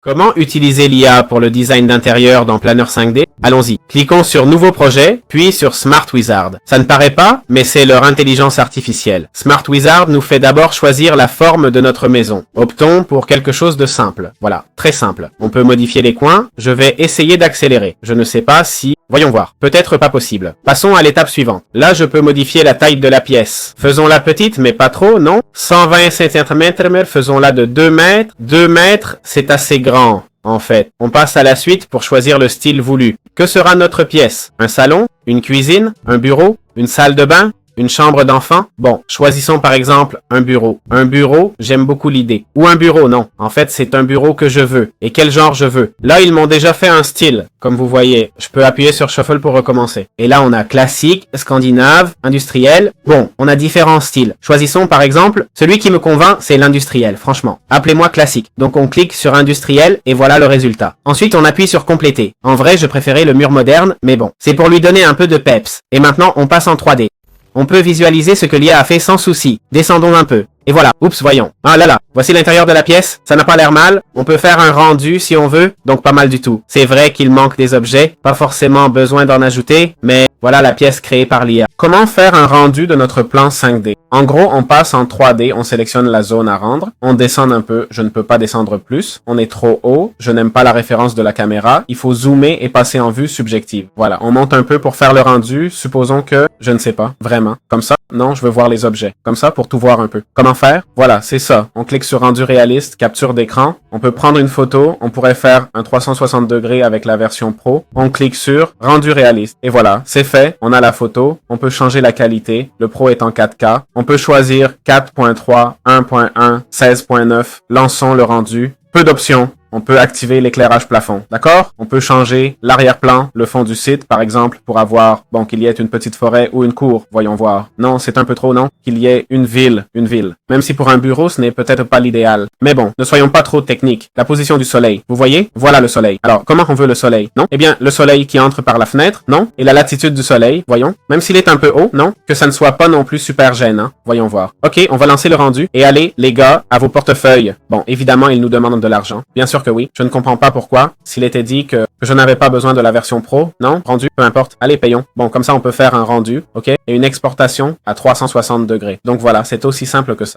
Comment utiliser l'IA pour le design d'intérieur dans Planner 5D? Allons-y. Cliquons sur Nouveau projet, puis sur Smart Wizard. Ça ne paraît pas, mais c'est leur intelligence artificielle. Smart Wizard nous fait d'abord choisir la forme de notre maison. Optons pour quelque chose de simple. Voilà, très simple. On peut modifier les coins. Je vais essayer d'accélérer. Je ne sais pas si... Voyons voir. Peut-être pas possible. Passons à l'étape suivante. Là, je peux modifier la taille de la pièce. Faisons-la petite, mais pas trop, non? 120 cm, faisons-la de 2 mètres. 2 mètres, c'est assez grand, en fait. On passe à la suite pour choisir le style voulu. Que sera notre pièce? Un salon? Une cuisine? Un bureau? Une salle de bain? Une chambre d'enfant? Bon, choisissons par exemple un bureau. Un bureau, j'aime beaucoup l'idée. Ou un bureau, non. En fait, c'est un bureau que je veux. Et quel genre je veux? Là, ils m'ont déjà fait un style. Comme vous voyez, je peux appuyer sur Shuffle pour recommencer. Et là, on a classique, scandinave, industriel. Bon, on a différents styles. Choisissons par exemple, celui qui me convainc, c'est l'industriel, franchement. Appelez-moi classique. Donc on clique sur industriel et voilà le résultat. Ensuite, on appuie sur compléter. En vrai, je préférais le mur moderne, mais bon. C'est pour lui donner un peu de peps. Et maintenant, on passe en 3D. On peut visualiser ce que l'IA a fait sans souci. Descendons un peu. Et voilà. Oups, voyons. Ah là là. Voici l'intérieur de la pièce. Ça n'a pas l'air mal. On peut faire un rendu si on veut. Donc pas mal du tout. C'est vrai qu'il manque des objets. Pas forcément besoin d'en ajouter. Mais voilà la pièce créée par l'IA. Comment faire un rendu de notre plan 5D? En gros, on passe en 3D. On sélectionne la zone à rendre. On descend un peu. Je ne peux pas descendre plus. On est trop haut. Je n'aime pas la référence de la caméra. Il faut zoomer et passer en vue subjective. Voilà. On monte un peu pour faire le rendu. Supposons que, je ne sais pas, vraiment. Comme ça. Non, je veux voir les objets. Comme ça pour tout voir un peu. Comment faire? Voilà, c'est ça. On clique sur rendu réaliste, capture d'écran. On peut prendre une photo. On pourrait faire un 360 degrés avec la version pro. On clique sur rendu réaliste. Et voilà, c'est fait. On a la photo. On peut changer la qualité. Le pro est en 4K. On peut choisir 4.3, 1.1, 16.9. Lançons le rendu. Peu d'options. On peut activer l'éclairage plafond, d'accord? On peut changer l'arrière-plan, le fond du site, par exemple, pour avoir, bon, qu'il y ait une petite forêt ou une cour, voyons voir. Non, c'est un peu trop, non? Qu'il y ait une ville. Même si pour un bureau, ce n'est peut-être pas l'idéal. Mais bon, ne soyons pas trop techniques. La position du soleil, vous voyez? Voilà le soleil. Alors, comment on veut le soleil, non? Eh bien, le soleil qui entre par la fenêtre, non? Et la latitude du soleil, voyons? Même s'il est un peu haut, non? Que ça ne soit pas non plus super gênant, voyons voir. Ok, on va lancer le rendu. Et allez, les gars, à vos portefeuilles. Bon, évidemment, ils nous demandent de l'argent. Bien sûr que oui. Je ne comprends pas pourquoi. S'il était dit que je n'avais pas besoin de la version pro, non? Rendu, peu importe. Allez, payons. Bon, comme ça, on peut faire un rendu, ok? Et une exportation à 360 degrés. Donc voilà, c'est aussi simple que ça.